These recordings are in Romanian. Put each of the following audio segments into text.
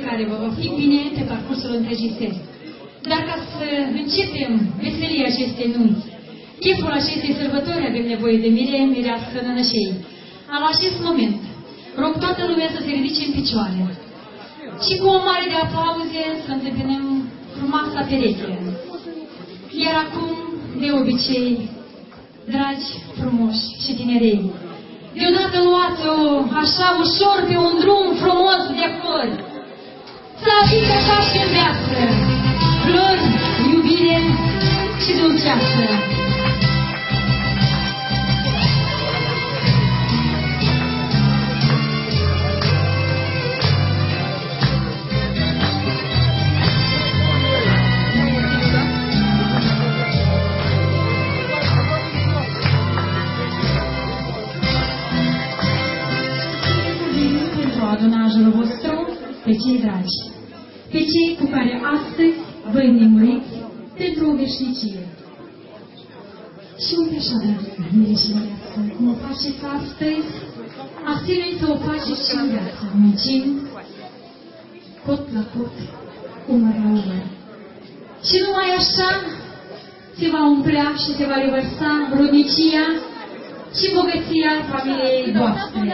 care vă va fi bine pe parcursul întregii seri. Dar ca să începem veselia acestei nunți, cheful acestei sărbători, avem nevoie de mire, mireasă, nănășei. În acest moment, rog toată lumea să se ridice în picioare și cu o mare de aplauze să întâmpinăm frumoasa pereche. Iar acum, de obicei, dragi, frumoși și tinerei, deodată luați-o așa ușor pe un drum frumos de flori. Să fiți așa și în viață, flori, iubire și dulceață. Aduna în jurul vostru pe cei dragi, pe cei cu care astăzi vă înnemuriți pentru o veșnicie. Și uite așa, dragă, mire și viață, cum o faceți astăzi, asemenea să o faceți și în viață, muncind, cot la cot, umăr la umăr. Și numai așa se va umplea și se va revărsa rodnicia și bogăția familiei voastre.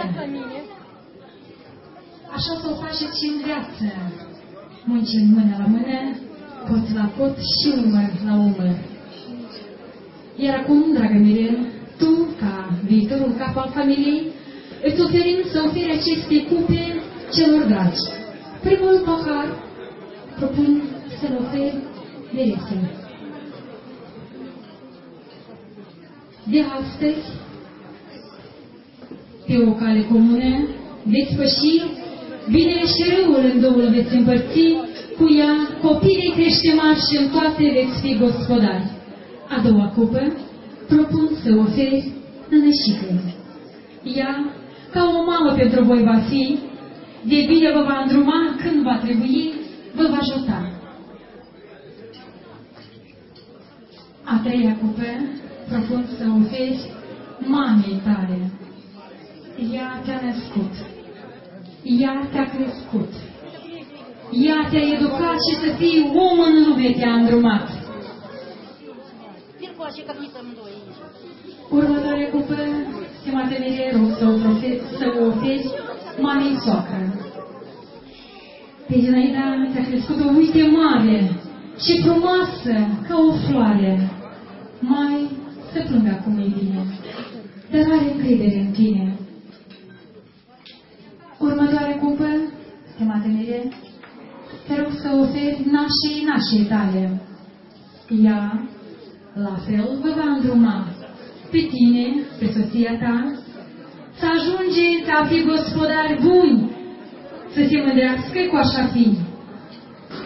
Așa să o faceți și în viață, muncind mână la mână, cot la cot și umăr la umăr. Iar acum, dragă Mirel, tu, ca viitorul cap al familiei, îți oferim să oferi aceste cupe celor dragi. Primul pahar propun să-l oferi Meresei. De astăzi, pe o cale comună, veți păși binele și răul în două veți împărți, cu ea copiii crește mari și în toate veți fi gospodari. A doua cupă propun să oferi nănășicăi. Ea, ca o mamă pentru voi va fi, de bine vă va îndruma când va trebui, vă va ajuta. A treia cupă propun să oferi mamei tale. Ea te-a născut. Ea te-a crescut. Ea te-a educat și să fii om în lume te-a îndrumat. Următoarea cupă, stimate mire, rog să o oferi mamei soacră. Pe Zinaida te-a crescut o uite mare și frumoasă ca o floare. Mai să plângă acum e bine, dar are încredere în tine. Următoare cupă, stimate mire, te rog să oferi nașii tale. Ea, la fel, vă va îndruma pe tine, pe soția ta, să ajungeți a fi gospodari buni, să se mândrească cu așa fi.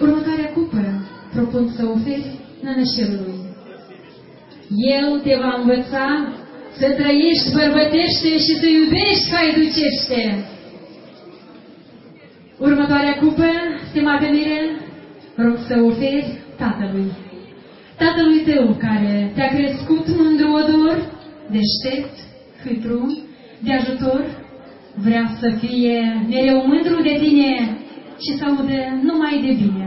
Următoarea cupă propun să oferi nănășelului. El te va învăța să trăiești bărbătește și să iubești haiducește. Următoarea cupă, stimate mire, rog să oferi tatălui. Tatălui tău care te-a crescut mândru odor, deștept, hâtru, de ajutor, vrea să fie mereu mândru de tine și să audă numai de bine.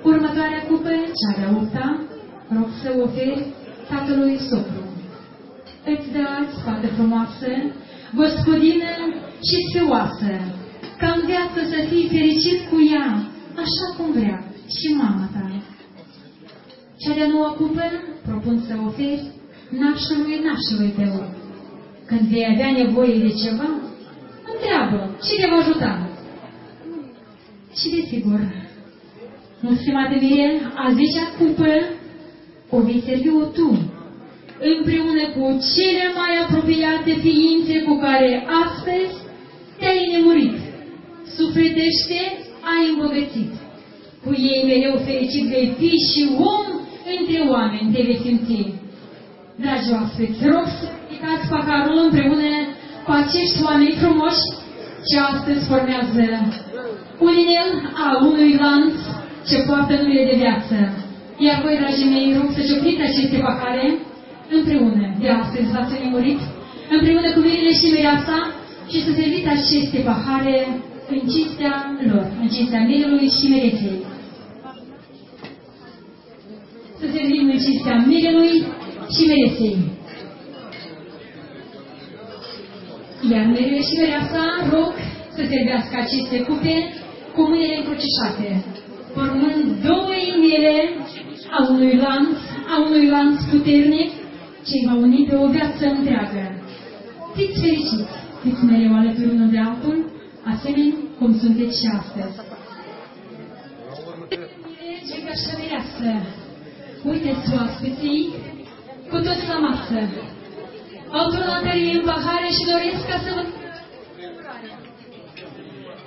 Următoarea cupă, cea de-a opta, rog să oferi tatălui socru. Îți dați, fată frumoasă, gospodină și sfioasă, ca în viață să fii fericit cu ea, așa cum vrea și mama ta. Cea de-a noua cupă propun să oferi nașului tău. Când vei avea nevoie de ceva, întreabă și te va ajuta. Și desigur, stimate mire, a 10-a cupă o vei servi-o tu, împreună cu cele mai apropiate ființe cu care astăzi te-ai înnemurit. Sufletește ai îmbogățit. Cu ei mereu fericit vei fi și om între oameni te vei simți. Dragi oaspeți, rog să ridicați paharul împreună cu acești oameni frumoși ce astăzi formează un inel a unui lanț ce poartă numele de viață. Iar voi, dragii mei, rog să ciopliți aceste pahare împreună. De astăzi v-ați înnemurit, împreună cu mirile și mireasa, și să serviți aceste pahare în cinstea lor, în cinstea mirelui și mireței. Să servim în cinstea mirelui și mireței. Iar mirele și mireasa rog să servească aceste cupe cu mâinile încrucișate, formând două inele a unui lanț puternic ce va uni pe o viață întreagă. Fiți fericiți, fiți mereu alături unul de altul, asemenea cum sunteți și astăzi. Giga și mireasă, uite-ți oaspeții cu toți la masă. Au turnatării în pahare și doresc ca să vă...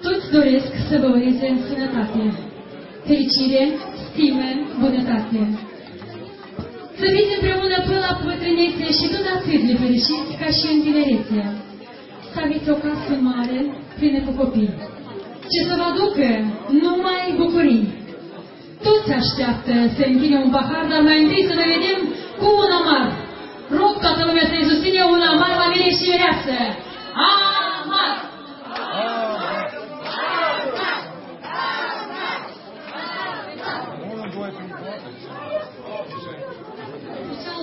Toți doresc să vă ureze în sănătate, fericire, stimă, bunătate. Să fiți împreună până la bătrânețe și tot atât de fericiți ca și în tinerețe. Să aveți o casă mare, plină cu copii, ce să vă aducă numai bucurii. Toți așteaptă să închine un pahar, dar mai întâi să ne vedem cu un amar. Rog toată lumea să-i susține un amar la mine și mireasă. Amar!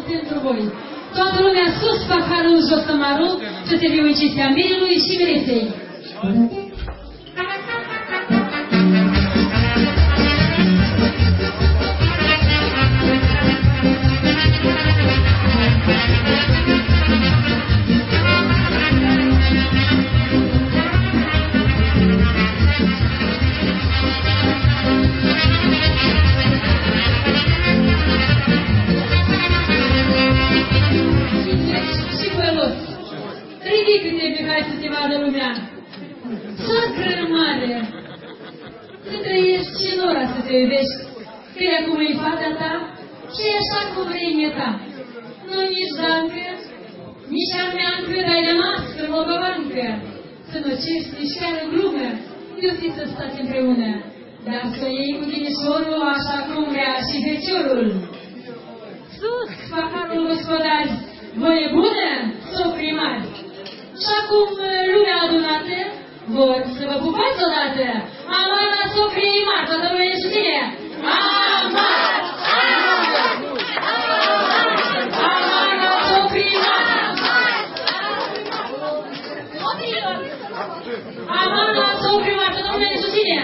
Pentru voi. Toată lumea sus, paharul, jos amarul, să se viu în cinstea mirelui și mireței. Ridică-te, hai să te vadă lumea. Sacră mare, să trăiești și în ora să te iubești, că e acum e fata ta și e așa cum vrei ta. Nu nici dancă, nici armeancă, dar de mască, moldovancă. Să nu cerți nici chiar în glumă, iubiți să stați împreună, dar să iei cu dinișorul așa cum vrea și feciorul. Sus, paharul gospodari, voie bună, socrii mari. Și acum lumea adunată vor să vă pupați odată. Amar la socrii mari, toată lumea e susține. Amar! Amar la socrii mari! Amar la socrii mari, toată lumea e susține.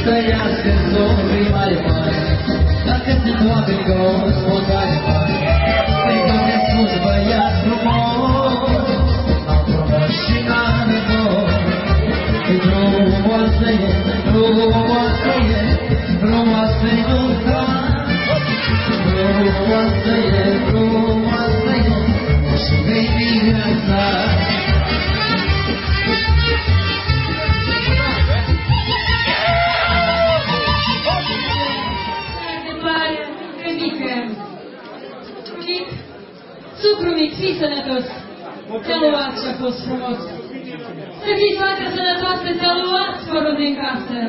Trăiască socrii mari mari, dacă sunt oameni gospodari mari, să-i domne sus băiat frumos, am frumos și n-are dor. Frumoasă e, frumoasă e, frumoasă-i nunta, frumoasă e, frumoasă e, și vei viața. Sucru mic, fii sănătos, ți-a luat și-a fost frumos. Să fii toată sănătoasă, ți-a luat porul din casă.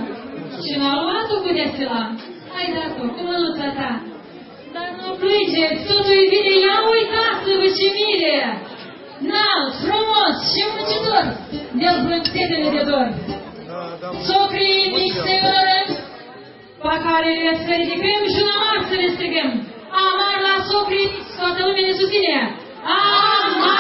Și n-a luat-o cu desila, ai dat-o cu mânuța ta. Dar nu plângeți, totul e bine, ia uitați-vă ce mire! Înalt, frumos și muncitor, de-al blânțetele de dor. Socrii mici se oră, pe care să ridicăm și un amar să le strigăm. Amar la socrii, toată lumea ne susține. Amar!